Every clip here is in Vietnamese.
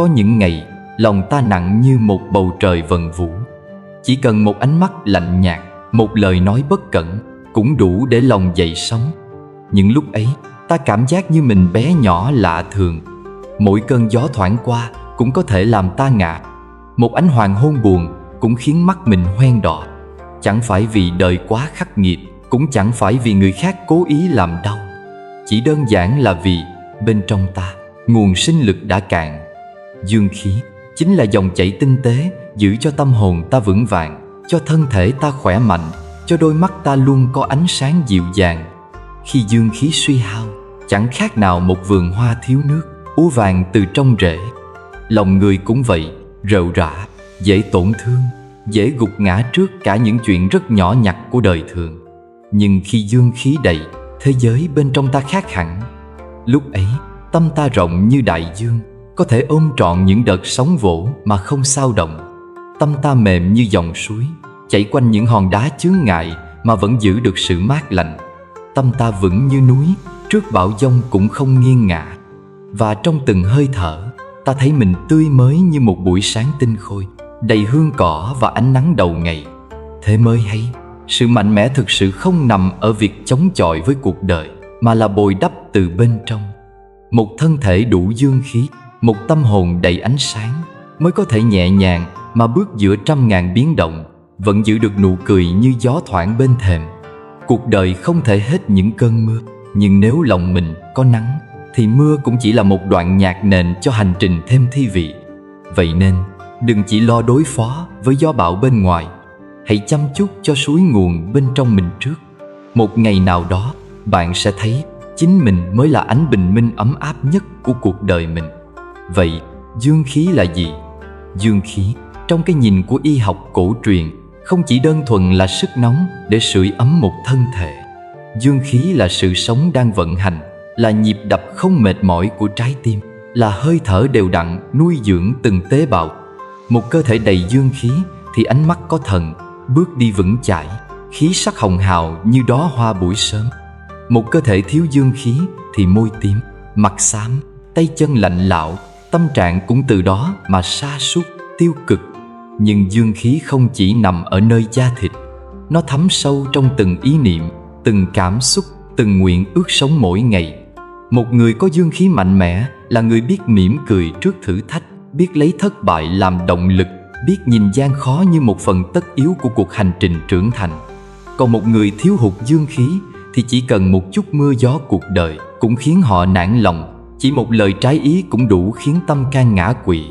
Có những ngày lòng ta nặng như một bầu trời vần vũ. Chỉ cần một ánh mắt lạnh nhạt, một lời nói bất cẩn cũng đủ để lòng dậy sóng. Những lúc ấy ta cảm giác như mình bé nhỏ lạ thường. Mỗi cơn gió thoảng qua cũng có thể làm ta ngã. Một ánh hoàng hôn buồn cũng khiến mắt mình hoen đỏ. Chẳng phải vì đời quá khắc nghiệt, cũng chẳng phải vì người khác cố ý làm đau. Chỉ đơn giản là vì bên trong ta nguồn sinh lực đã cạn. Dương khí chính là dòng chảy tinh tế giữ cho tâm hồn ta vững vàng, cho thân thể ta khỏe mạnh, cho đôi mắt ta luôn có ánh sáng dịu dàng. Khi dương khí suy hao, chẳng khác nào một vườn hoa thiếu nước, úa vàng từ trong rễ. Lòng người cũng vậy, rệu rã, dễ tổn thương, dễ gục ngã trước cả những chuyện rất nhỏ nhặt của đời thường. Nhưng khi dương khí đầy, thế giới bên trong ta khác hẳn. Lúc ấy, tâm ta rộng như đại dương, có thể ôm trọn những đợt sóng vỗ mà không xao động. Tâm ta mềm như dòng suối, chảy quanh những hòn đá chướng ngại mà vẫn giữ được sự mát lạnh. Tâm ta vững như núi, trước bão giông cũng không nghiêng ngả. Và trong từng hơi thở, ta thấy mình tươi mới như một buổi sáng tinh khôi, đầy hương cỏ và ánh nắng đầu ngày. Thế mới hay, sự mạnh mẽ thực sự không nằm ở việc chống chọi với cuộc đời, mà là bồi đắp từ bên trong. Một thân thể đủ dương khí, một tâm hồn đầy ánh sáng mới có thể nhẹ nhàng mà bước giữa trăm ngàn biến động, vẫn giữ được nụ cười như gió thoảng bên thềm. Cuộc đời không thể hết những cơn mưa, nhưng nếu lòng mình có nắng thì mưa cũng chỉ là một đoạn nhạc nền cho hành trình thêm thi vị. Vậy nên đừng chỉ lo đối phó với gió bão bên ngoài, hãy chăm chút cho suối nguồn bên trong mình trước. Một ngày nào đó bạn sẽ thấy chính mình mới là ánh bình minh ấm áp nhất của cuộc đời mình. Vậy dương khí là gì? Dương khí trong cái nhìn của y học cổ truyền không chỉ đơn thuần là sức nóng để sưởi ấm một thân thể. Dương khí là sự sống đang vận hành, là nhịp đập không mệt mỏi của trái tim, là hơi thở đều đặn nuôi dưỡng từng tế bào. Một cơ thể đầy dương khí thì ánh mắt có thần, bước đi vững chãi, khí sắc hồng hào như đóa hoa buổi sớm. Một cơ thể thiếu dương khí thì môi tím, mặt xám, tay chân lạnh lạo, tâm trạng cũng từ đó mà sa sút, tiêu cực. Nhưng dương khí không chỉ nằm ở nơi da thịt, nó thấm sâu trong từng ý niệm, từng cảm xúc, từng nguyện ước sống mỗi ngày. Một người có dương khí mạnh mẽ là người biết mỉm cười trước thử thách, biết lấy thất bại làm động lực, biết nhìn gian khó như một phần tất yếu của cuộc hành trình trưởng thành. Còn một người thiếu hụt dương khí thì chỉ cần một chút mưa gió cuộc đời cũng khiến họ nản lòng, chỉ một lời trái ý cũng đủ khiến tâm can ngã quỵ.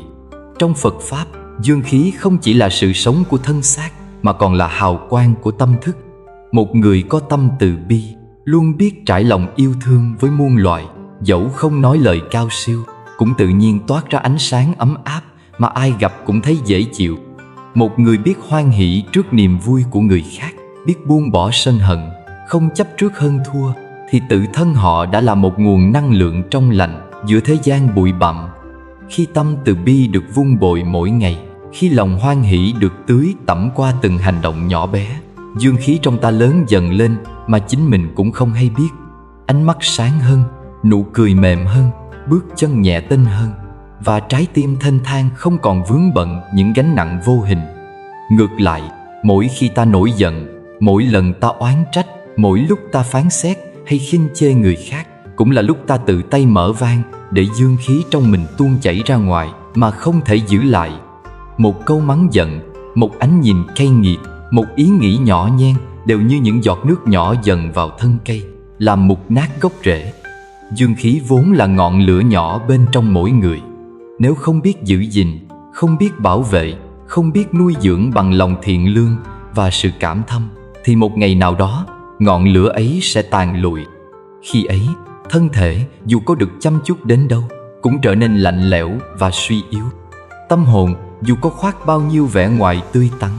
Trong Phật Pháp, dương khí không chỉ là sự sống của thân xác mà còn là hào quang của tâm thức. Một người có tâm từ bi, luôn biết trải lòng yêu thương với muôn loài, dẫu không nói lời cao siêu, cũng tự nhiên toát ra ánh sáng ấm áp mà ai gặp cũng thấy dễ chịu. Một người biết hoan hỷ trước niềm vui của người khác, biết buông bỏ sân hận, không chấp trước hơn thua, thì tự thân họ đã là một nguồn năng lượng trong lành giữa thế gian bụi bặm. Khi tâm từ bi được vun bồi mỗi ngày, khi lòng hoan hỷ được tưới tẩm qua từng hành động nhỏ bé, dương khí trong ta lớn dần lên mà chính mình cũng không hay biết. Ánh mắt sáng hơn, nụ cười mềm hơn, bước chân nhẹ tênh hơn, và trái tim thênh thang không còn vướng bận những gánh nặng vô hình. Ngược lại, mỗi khi ta nổi giận, mỗi lần ta oán trách, mỗi lúc ta phán xét hay khinh chê người khác, cũng là lúc ta tự tay mở van để dương khí trong mình tuôn chảy ra ngoài mà không thể giữ lại. Một câu mắng giận, một ánh nhìn cay nghiệt, một ý nghĩ nhỏ nhen đều như những giọt nước nhỏ dần vào thân cây, làm mục nát gốc rễ. Dương khí vốn là ngọn lửa nhỏ bên trong mỗi người. Nếu không biết giữ gìn, không biết bảo vệ, không biết nuôi dưỡng bằng lòng thiện lương và sự cảm thâm, thì một ngày nào đó ngọn lửa ấy sẽ tàn lụi. Khi ấy, thân thể dù có được chăm chút đến đâu cũng trở nên lạnh lẽo và suy yếu. Tâm hồn dù có khoác bao nhiêu vẻ ngoài tươi tắn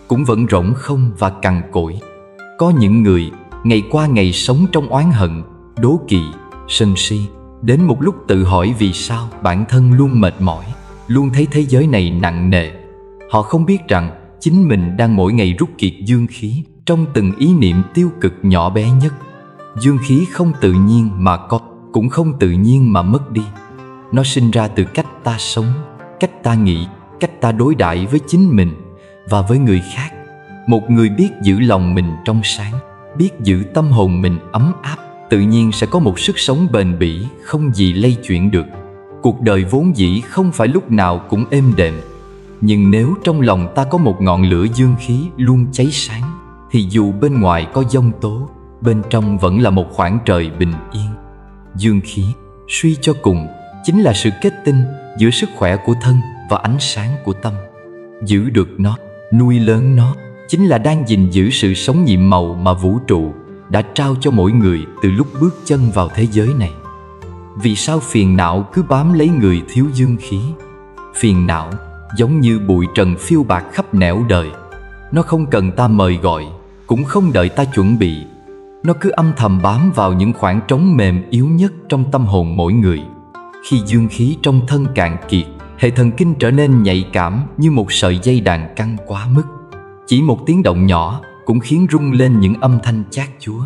cũng vẫn rỗng không và cằn cỗi. Có những người ngày qua ngày sống trong oán hận, đố kỵ, sân si, đến một lúc tự hỏi vì sao bản thân luôn mệt mỏi, luôn thấy thế giới này nặng nề. Họ không biết rằng chính mình đang mỗi ngày rút kiệt dương khí trong từng ý niệm tiêu cực nhỏ bé nhất. Dương khí không tự nhiên mà có, cũng không tự nhiên mà mất đi. Nó sinh ra từ cách ta sống, cách ta nghĩ, cách ta đối đãi với chính mình và với người khác. Một người biết giữ lòng mình trong sáng, biết giữ tâm hồn mình ấm áp, tự nhiên sẽ có một sức sống bền bỉ không gì lay chuyển được. Cuộc đời vốn dĩ không phải lúc nào cũng êm đềm, nhưng nếu trong lòng ta có một ngọn lửa dương khí luôn cháy sáng, thì dù bên ngoài có giông tố, bên trong vẫn là một khoảng trời bình yên. Dương khí, suy cho cùng, chính là sự kết tinh giữa sức khỏe của thân và ánh sáng của tâm. Giữ được nó, nuôi lớn nó, chính là đang gìn giữ sự sống nhiệm màu mà vũ trụ đã trao cho mỗi người từ lúc bước chân vào thế giới này. Vì sao phiền não cứ bám lấy người thiếu dương khí? Phiền não giống như bụi trần phiêu bạt khắp nẻo đời. Nó không cần ta mời gọi, cũng không đợi ta chuẩn bị. Nó cứ âm thầm bám vào những khoảng trống mềm yếu nhất trong tâm hồn mỗi người. Khi dương khí trong thân cạn kiệt, hệ thần kinh trở nên nhạy cảm như một sợi dây đàn căng quá mức. Chỉ một tiếng động nhỏ cũng khiến rung lên những âm thanh chát chúa.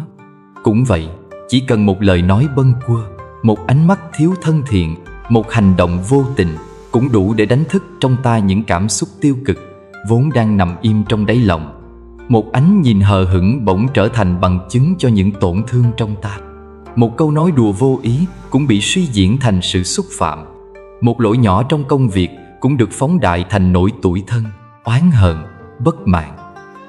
Cũng vậy, chỉ cần một lời nói bâng quơ, một ánh mắt thiếu thân thiện, một hành động vô tình cũng đủ để đánh thức trong ta những cảm xúc tiêu cực vốn đang nằm im trong đáy lòng. Một ánh nhìn hờ hững bỗng trở thành bằng chứng cho những tổn thương trong ta. Một câu nói đùa vô ý cũng bị suy diễn thành sự xúc phạm. Một lỗi nhỏ trong công việc cũng được phóng đại thành nỗi tủi thân, oán hờn, bất mãn.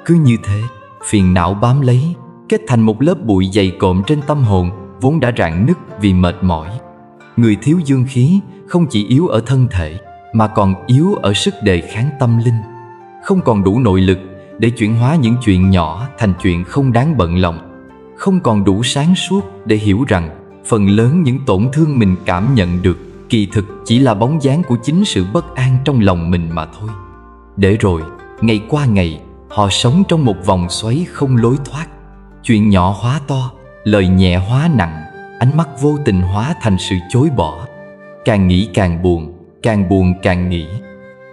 Cứ như thế, phiền não bám lấy, kết thành một lớp bụi dày cộm trên tâm hồn vốn đã rạn nứt vì mệt mỏi. Người thiếu dương khí không chỉ yếu ở thân thể, mà còn yếu ở sức đề kháng tâm linh. Không còn đủ nội lực để chuyển hóa những chuyện nhỏ thành chuyện không đáng bận lòng. Không còn đủ sáng suốt để hiểu rằng phần lớn những tổn thương mình cảm nhận được kỳ thực chỉ là bóng dáng của chính sự bất an trong lòng mình mà thôi. Để rồi, ngày qua ngày, họ sống trong một vòng xoáy không lối thoát. Chuyện nhỏ hóa to, lời nhẹ hóa nặng, ánh mắt vô tình hóa thành sự chối bỏ. Càng nghĩ càng buồn càng nghĩ.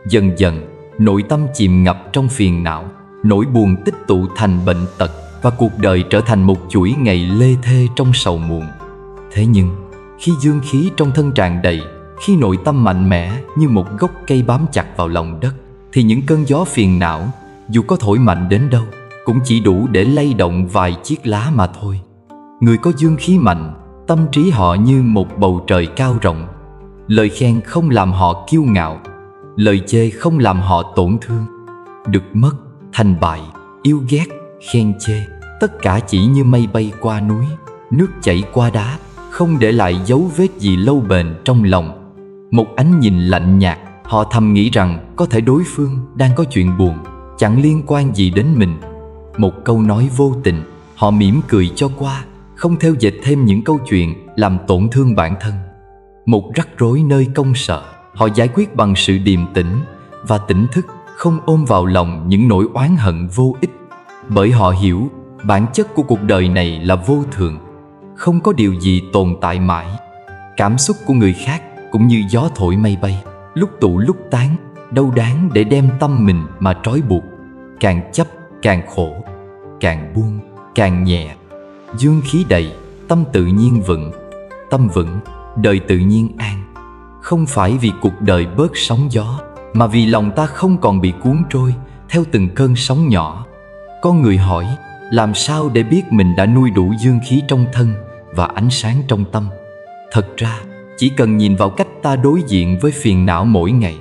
Dần dần, nội tâm chìm ngập trong phiền não, nỗi buồn tích tụ thành bệnh tật, và cuộc đời trở thành một chuỗi ngày lê thê trong sầu muộn. Thế nhưng, khi dương khí trong thân tràn đầy, khi nội tâm mạnh mẽ như một gốc cây bám chặt vào lòng đất, thì những cơn gió phiền não, dù có thổi mạnh đến đâu, cũng chỉ đủ để lay động vài chiếc lá mà thôi. Người có dương khí mạnh, tâm trí họ như một bầu trời cao rộng. Lời khen không làm họ kiêu ngạo, lời chê không làm họ tổn thương. Được mất, thành bại, yêu ghét, khen chê, tất cả chỉ như mây bay qua núi, nước chảy qua đá, không để lại dấu vết gì lâu bền trong lòng. Một ánh nhìn lạnh nhạt, họ thầm nghĩ rằng có thể đối phương đang có chuyện buồn, chẳng liên quan gì đến mình. Một câu nói vô tình, họ mỉm cười cho qua, không theo dệt thêm những câu chuyện làm tổn thương bản thân. Một rắc rối nơi công sở, họ giải quyết bằng sự điềm tĩnh và tỉnh thức, không ôm vào lòng những nỗi oán hận vô ích. Bởi họ hiểu bản chất của cuộc đời này là vô thường, không có điều gì tồn tại mãi. Cảm xúc của người khác cũng như gió thổi mây bay, lúc tụ lúc tán, đâu đáng để đem tâm mình mà trói buộc. Càng chấp càng khổ, càng buông càng nhẹ. Dương khí đầy, tâm tự nhiên vững. Tâm vững, đời tự nhiên an. Không phải vì cuộc đời bớt sóng gió, mà vì lòng ta không còn bị cuốn trôi theo từng cơn sóng nhỏ. Con người hỏi, làm sao để biết mình đã nuôi đủ dương khí trong thân và ánh sáng trong tâm? Thật ra, chỉ cần nhìn vào cách ta đối diện với phiền não mỗi ngày.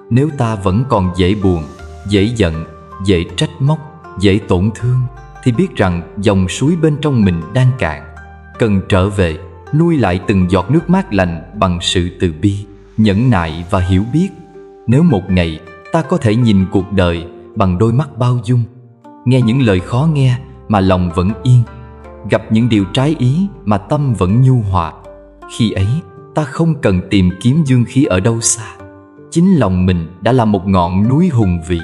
Nếu ta vẫn còn dễ buồn, dễ giận, dễ trách móc, dễ tổn thương, thì biết rằng dòng suối bên trong mình đang cạn, cần trở về, nuôi lại từng giọt nước mát lành bằng sự từ bi, nhẫn nại và hiểu biết. Nếu một ngày ta có thể nhìn cuộc đời bằng đôi mắt bao dung, nghe những lời khó nghe mà lòng vẫn yên, gặp những điều trái ý mà tâm vẫn nhu hòa, khi ấy ta không cần tìm kiếm dương khí ở đâu xa. Chính lòng mình đã là một ngọn núi hùng vĩ,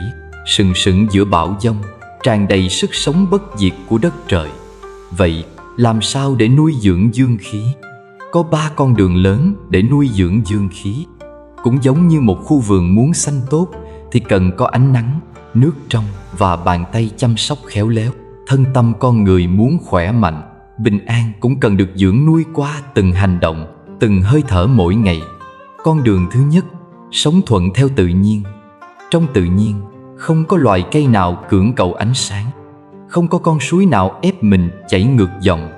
sừng sững giữa bão giông, tràn đầy sức sống bất diệt của đất trời. Vậy làm sao để nuôi dưỡng dương khí? Có 3 con đường lớn để nuôi dưỡng dương khí. Cũng giống như một khu vườn muốn xanh tốt thì cần có ánh nắng, nước trong và bàn tay chăm sóc khéo léo. Thân tâm con người muốn khỏe mạnh, bình an cũng cần được dưỡng nuôi qua từng hành động, từng hơi thở mỗi ngày. Con đường thứ nhất sống thuận theo tự nhiên. Trong tự nhiên, không có loài cây nào cưỡng cầu ánh sáng, không có con suối nào ép mình chảy ngược dòng.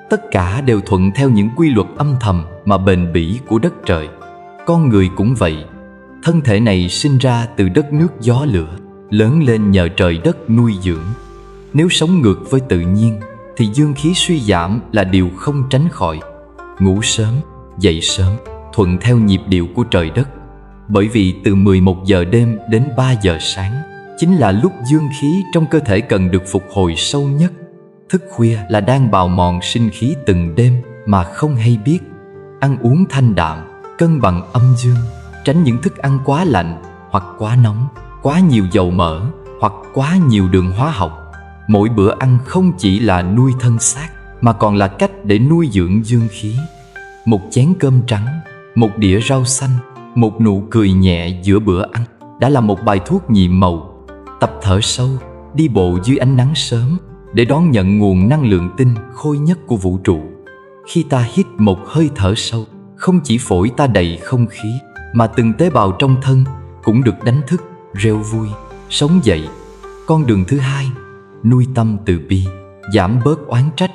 Tất cả đều thuận theo những quy luật âm thầm mà bền bỉ của đất trời. Con người cũng vậy. Thân thể này sinh ra từ đất nước gió lửa, lớn lên nhờ trời đất nuôi dưỡng. Nếu sống ngược với tự nhiên thì dương khí suy giảm là điều không tránh khỏi. Ngủ sớm, dậy sớm, thuận theo nhịp điệu của trời đất. Bởi vì từ 11 giờ đêm đến 3 giờ sáng chính là lúc dương khí trong cơ thể cần được phục hồi sâu nhất. Thức khuya là đang bào mòn sinh khí từng đêm mà không hay biết. Ăn uống thanh đạm, cân bằng âm dương, tránh những thức ăn quá lạnh hoặc quá nóng, quá nhiều dầu mỡ hoặc quá nhiều đường hóa học. Mỗi bữa ăn không chỉ là nuôi thân xác mà còn là cách để nuôi dưỡng dương khí. Một chén cơm trắng, một đĩa rau xanh, một nụ cười nhẹ giữa bữa ăn đã là một bài thuốc nhiệm màu. Tập thở sâu, đi bộ dưới ánh nắng sớm để đón nhận nguồn năng lượng tinh khôi nhất của vũ trụ. Khi ta hít một hơi thở sâu, không chỉ phổi ta đầy không khí mà từng tế bào trong thân cũng được đánh thức, reo vui, sống dậy. Con đường thứ hai, nuôi tâm từ bi, giảm bớt oán trách,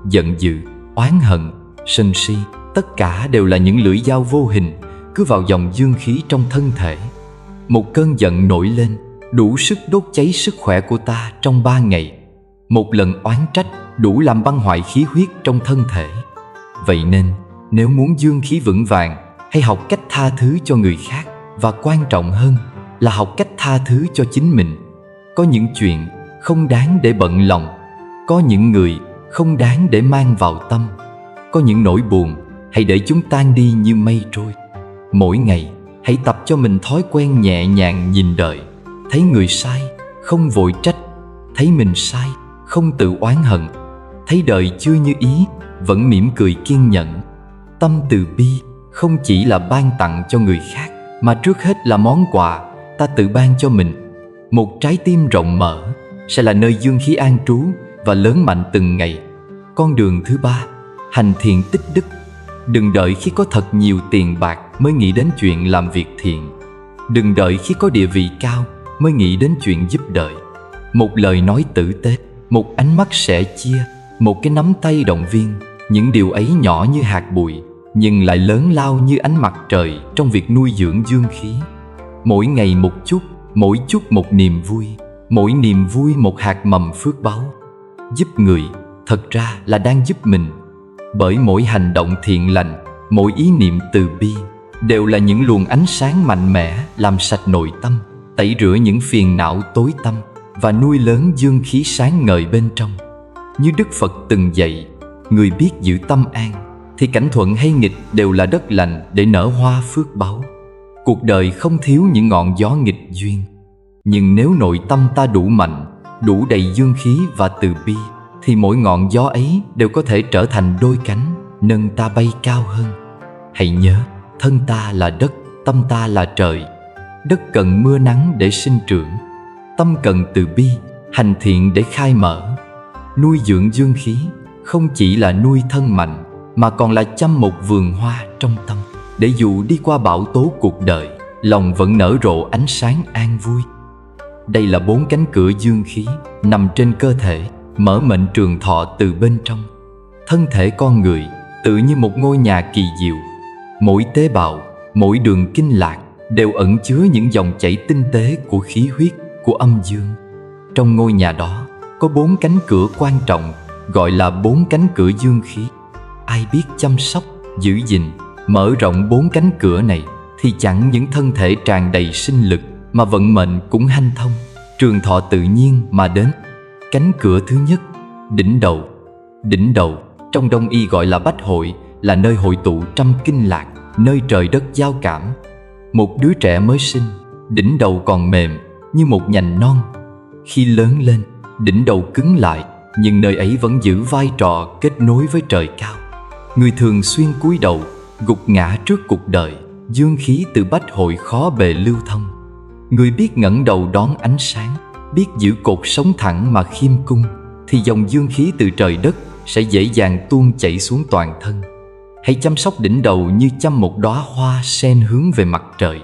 giận dữ, oán hận, sân si. Tất cả đều là những lưỡi dao vô hình cứ vào dòng dương khí trong thân thể. Một cơn giận nổi lên đủ sức đốt cháy sức khỏe của ta trong 3 ngày. Một lần oán trách đủ làm băng hoại khí huyết trong thân thể. Vậy nên, nếu muốn dương khí vững vàng, hãy học cách tha thứ cho người khác, và quan trọng hơn là học cách tha thứ cho chính mình. Có những chuyện không đáng để bận lòng, có những người không đáng để mang vào tâm, có những nỗi buồn hãy để chúng tan đi như mây trôi. Mỗi ngày hãy tập cho mình thói quen nhẹ nhàng nhìn đời. Thấy người sai không vội trách, thấy mình sai không tự oán hận, thấy đời chưa như ý vẫn mỉm cười kiên nhẫn. Tâm từ bi không chỉ là ban tặng cho người khác, mà trước hết là món quà ta tự ban cho mình. Một trái tim rộng mở sẽ là nơi dương khí an trú và lớn mạnh từng ngày. Con đường thứ ba, hành thiện tích đức. Đừng đợi khi có thật nhiều tiền bạc mới nghĩ đến chuyện làm việc thiện. Đừng đợi khi có địa vị cao mới nghĩ đến chuyện giúp đời. Một lời nói tử tế, một ánh mắt sẻ chia, một cái nắm tay động viên, những điều ấy nhỏ như hạt bụi nhưng lại lớn lao như ánh mặt trời trong việc nuôi dưỡng dương khí. Mỗi ngày một chút, mỗi chút một niềm vui, mỗi niềm vui một hạt mầm phước báu. Giúp người thật ra là đang giúp mình. Bởi mỗi hành động thiện lành, mỗi ý niệm từ bi đều là những luồng ánh sáng mạnh mẽ làm sạch nội tâm, tẩy rửa những phiền não tối tăm và nuôi lớn dương khí sáng ngời bên trong. Như Đức Phật từng dạy, người biết giữ tâm an thì cảnh thuận hay nghịch đều là đất lành để nở hoa phước báu. Cuộc đời không thiếu những ngọn gió nghịch duyên, nhưng nếu nội tâm ta đủ mạnh, đủ đầy dương khí và từ bi thì mỗi ngọn gió ấy đều có thể trở thành đôi cánh, nâng ta bay cao hơn. Hãy nhớ, thân ta là đất, tâm ta là trời. Đất cần mưa nắng để sinh trưởng, tâm cần từ bi, hành thiện để khai mở. Nuôi dưỡng dương khí không chỉ là nuôi thân mạnh, mà còn là chăm một vườn hoa trong tâm, để dù đi qua bão tố cuộc đời, lòng vẫn nở rộ ánh sáng an vui. Đây là 4 cánh cửa dương khí nằm trên cơ thể, mở mệnh trường thọ từ bên trong. Thân thể con người tự như một ngôi nhà kỳ diệu. Mỗi tế bào, mỗi đường kinh lạc đều ẩn chứa những dòng chảy tinh tế của khí huyết, của âm dương. Trong ngôi nhà đó có 4 cánh cửa quan trọng, gọi là 4 cánh cửa dương khí. Ai biết chăm sóc, giữ gìn, mở rộng 4 cánh cửa này thì chẳng những thân thể tràn đầy sinh lực mà vận mệnh cũng hanh thông, trường thọ tự nhiên mà đến. Cánh cửa thứ nhất, đỉnh đầu. Đỉnh đầu trong Đông y gọi là bách hội, là nơi hội tụ trăm kinh lạc, nơi trời đất giao cảm. Một đứa trẻ mới sinh, đỉnh đầu còn mềm như một nhành non. Khi lớn lên, đỉnh đầu cứng lại, nhưng nơi ấy vẫn giữ vai trò kết nối với trời cao. Người thường xuyên cúi đầu, gục ngã trước cuộc đời, dương khí từ bách hội khó bề lưu thông. Người biết ngẩng đầu đón ánh sáng, biết giữ cột sống thẳng mà khiêm cung, thì dòng dương khí từ trời đất sẽ dễ dàng tuôn chảy xuống toàn thân. Hãy chăm sóc đỉnh đầu như chăm một đóa hoa sen hướng về mặt trời.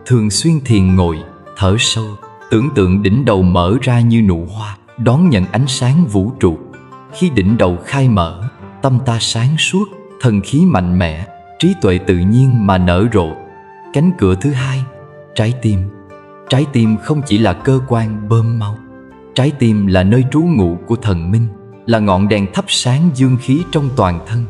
thường xuyên thiền ngồi, thở sâu, tưởng tượng đỉnh đầu mở ra như nụ hoa, đón nhận ánh sáng vũ trụ. Khi đỉnh đầu khai mở, tâm ta sáng suốt, thần khí mạnh mẽ, trí tuệ tự nhiên mà nở rộ. Cánh cửa thứ hai, trái tim. Trái tim không chỉ là cơ quan bơm máu. Trái tim là nơi trú ngụ của thần minh, là ngọn đèn thắp sáng dương khí trong toàn thân.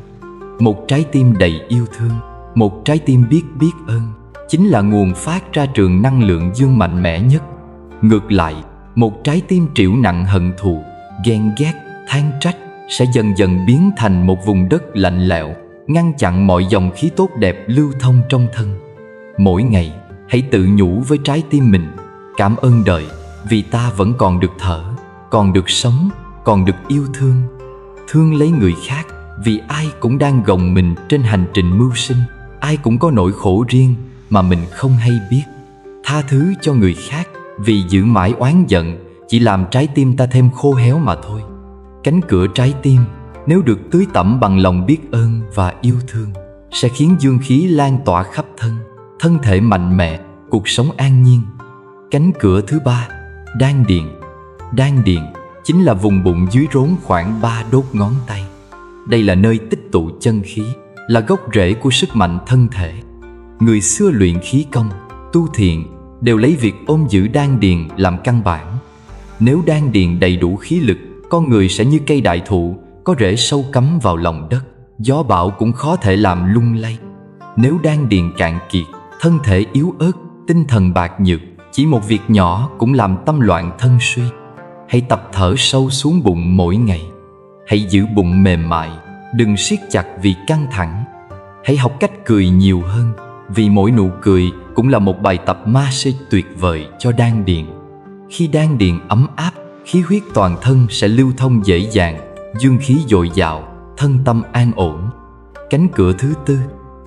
Một trái tim đầy yêu thương, một trái tim biết ơn, chính là nguồn phát ra trường năng lượng dương mạnh mẽ nhất. Ngược lại, một trái tim trĩu nặng hận thù, ghen ghét, than trách sẽ dần dần biến thành một vùng đất lạnh lẽo, ngăn chặn mọi dòng khí tốt đẹp lưu thông trong thân. Mỗi ngày, hãy tự nhủ với trái tim mình: cảm ơn đời vì ta vẫn còn được thở, còn được sống, còn được yêu thương. Thương lấy người khác vì ai cũng đang gồng mình trên hành trình mưu sinh, ai cũng có nỗi khổ riêng mà mình không hay biết. Tha thứ cho người khác vì giữ mãi oán giận chỉ làm trái tim ta thêm khô héo mà thôi. Cánh cửa trái tim nếu được tưới tẩm bằng lòng biết ơn và yêu thương sẽ khiến dương khí lan tỏa khắp thân, thân thể mạnh mẽ, cuộc sống an nhiên. Cánh cửa thứ ba, đan điền. Đan điền chính là vùng bụng dưới rốn khoảng 3 đốt ngón tay. Đây là nơi tích tụ chân khí, là gốc rễ của sức mạnh thân thể. Người xưa luyện khí công, tu thiền đều lấy việc ôm giữ đan điền làm căn bản. Nếu đan điền đầy đủ khí lực, con người sẽ như cây đại thụ, có rễ sâu cắm vào lòng đất, gió bão cũng khó thể làm lung lay. Nếu đan điền cạn kiệt, thân thể yếu ớt, tinh thần bạc nhược, chỉ một việc nhỏ cũng làm tâm loạn thân suy. Hãy tập thở sâu xuống bụng mỗi ngày. Hãy giữ bụng mềm mại, đừng siết chặt vì căng thẳng. Hãy học cách cười nhiều hơn, vì mỗi nụ cười cũng là một bài tập massage tuyệt vời cho đan điền. Khi đan điền ấm áp, khí huyết toàn thân sẽ lưu thông dễ dàng, dương khí dồi dào, thân tâm an ổn. Cánh cửa thứ tư,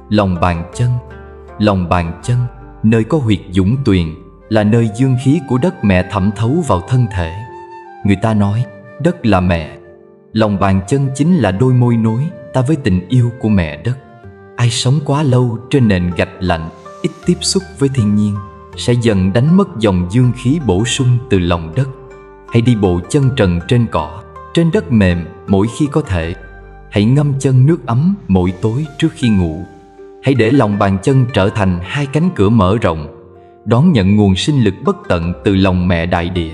lòng bàn chân. Lòng bàn chân, nơi có huyệt dũng tuyền, là nơi dương khí của đất mẹ thẩm thấu vào thân thể. Người ta nói đất là mẹ. Lòng bàn chân chính là đôi môi nối ta với tình yêu của mẹ đất. Ai sống quá lâu trên nền gạch lạnh, ít tiếp xúc với thiên nhiên, sẽ dần đánh mất dòng dương khí bổ sung từ lòng đất. Hãy đi bộ chân trần trên cỏ, trên đất mềm mỗi khi có thể. Hãy ngâm chân nước ấm mỗi tối trước khi ngủ. Hãy để lòng bàn chân trở thành hai cánh cửa mở rộng, đón nhận nguồn sinh lực bất tận từ lòng mẹ đại địa.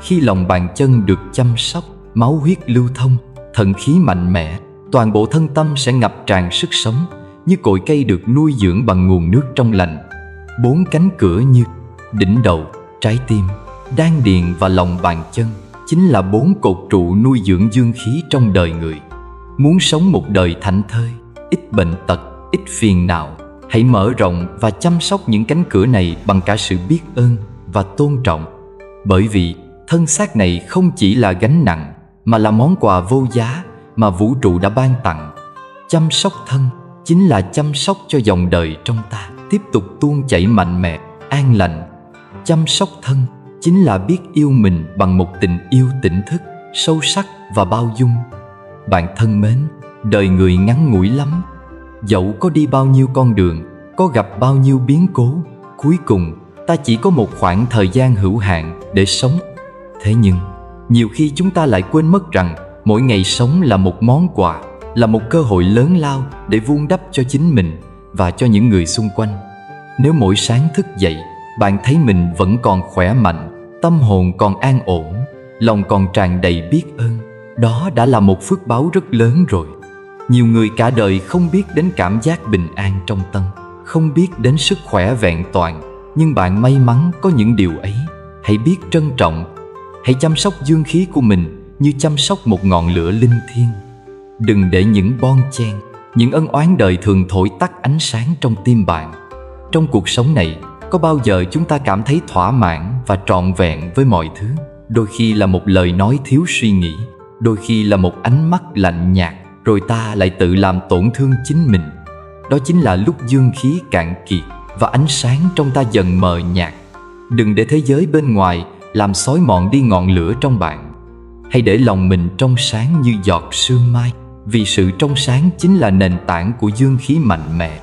Khi lòng bàn chân được chăm sóc, máu huyết lưu thông, thần khí mạnh mẽ, toàn bộ thân tâm sẽ ngập tràn sức sống, như cội cây được nuôi dưỡng bằng nguồn nước trong lành. 4 cánh cửa như đỉnh đầu, trái tim, đan điền và lòng bàn chân chính là 4 cột trụ nuôi dưỡng dương khí trong đời người. Muốn sống một đời thảnh thơi, ít bệnh tật, ít phiền não, hãy mở rộng và chăm sóc những cánh cửa này bằng cả sự biết ơn và tôn trọng. Bởi vì thân xác này không chỉ là gánh nặng, mà là món quà vô giá mà vũ trụ đã ban tặng. Chăm sóc thân chính là chăm sóc cho dòng đời trong ta tiếp tục tuôn chảy mạnh mẽ, an lành. Chăm sóc thân chính là biết yêu mình bằng một tình yêu tỉnh thức, sâu sắc và bao dung. Bạn thân mến, đời người ngắn ngủi lắm. Dẫu có đi bao nhiêu con đường, có gặp bao nhiêu biến cố, cuối cùng ta chỉ có một khoảng thời gian hữu hạn để sống. Thế nhưng, nhiều khi chúng ta lại quên mất rằng mỗi ngày sống là một món quà, là một cơ hội lớn lao để vun đắp cho chính mình và cho những người xung quanh. Nếu mỗi sáng thức dậy, bạn thấy mình vẫn còn khỏe mạnh, tâm hồn còn an ổn, lòng còn tràn đầy biết ơn, đó đã là một phước báu rất lớn rồi. Nhiều người cả đời không biết đến cảm giác bình an trong tâm, không biết đến sức khỏe vẹn toàn, nhưng bạn may mắn có những điều ấy. Hãy biết trân trọng. Hãy chăm sóc dương khí của mình như chăm sóc một ngọn lửa linh thiêng. Đừng để những bon chen, những ân oán đời thường thổi tắt ánh sáng trong tim bạn. Trong cuộc sống này, có bao giờ chúng ta cảm thấy thỏa mãn và trọn vẹn với mọi thứ? Đôi khi là một lời nói thiếu suy nghĩ, đôi khi là một ánh mắt lạnh nhạt, rồi ta lại tự làm tổn thương chính mình. Đó chính là lúc dương khí cạn kiệt và ánh sáng trong ta dần mờ nhạt. Đừng để thế giới bên ngoài làm xói mòn đi ngọn lửa trong bạn. Hãy để lòng mình trong sáng như giọt sương mai, vì sự trong sáng chính là nền tảng của dương khí mạnh mẽ.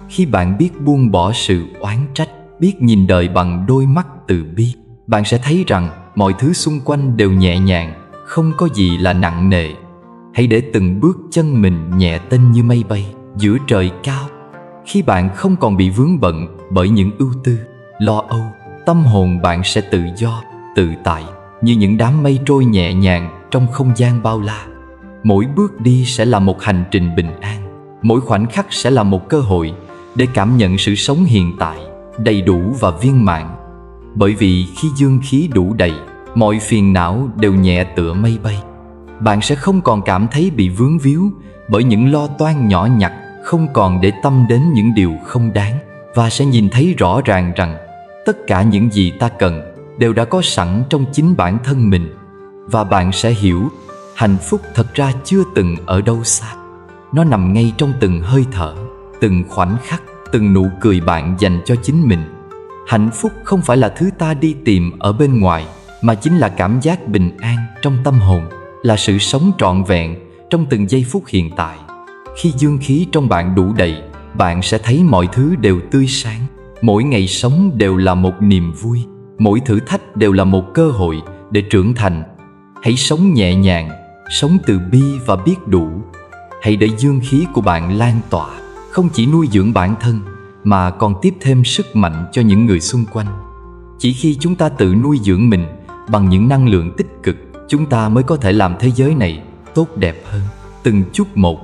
Khi bạn biết buông bỏ sự oán trách, biết nhìn đời bằng đôi mắt từ bi, bạn sẽ thấy rằng mọi thứ xung quanh đều nhẹ nhàng, không có gì là nặng nề. Hãy để từng bước chân mình nhẹ tênh như mây bay giữa trời cao. Khi bạn không còn bị vướng bận bởi những ưu tư, lo âu, tâm hồn bạn sẽ tự do, tự tại như những đám mây trôi nhẹ nhàng trong không gian bao la. Mỗi bước đi sẽ là một hành trình bình an, mỗi khoảnh khắc sẽ là một cơ hội để cảm nhận sự sống hiện tại đầy đủ và viên mãn. Bởi vì khi dương khí đủ đầy, mọi phiền não đều nhẹ tựa mây bay. Bạn sẽ không còn cảm thấy bị vướng víu bởi những lo toan nhỏ nhặt, không còn để tâm đến những điều không đáng, và sẽ nhìn thấy rõ ràng rằng tất cả những gì ta cần đều đã có sẵn trong chính bản thân mình. Và bạn sẽ hiểu hạnh phúc thật ra chưa từng ở đâu xa. Nó nằm ngay trong từng hơi thở, từng khoảnh khắc, từng nụ cười bạn dành cho chính mình. Hạnh phúc không phải là thứ ta đi tìm ở bên ngoài, mà chính là cảm giác bình an trong tâm hồn, là sự sống trọn vẹn trong từng giây phút hiện tại. Khi dương khí trong bạn đủ đầy, bạn sẽ thấy mọi thứ đều tươi sáng. Mỗi ngày sống đều là một niềm vui, mỗi thử thách đều là một cơ hội để trưởng thành. Hãy sống nhẹ nhàng, sống từ bi và biết đủ. Hãy để dương khí của bạn lan tỏa, không chỉ nuôi dưỡng bản thân mà còn tiếp thêm sức mạnh cho những người xung quanh. Chỉ khi chúng ta tự nuôi dưỡng mình bằng những năng lượng tích cực, chúng ta mới có thể làm thế giới này tốt đẹp hơn, từng chút một.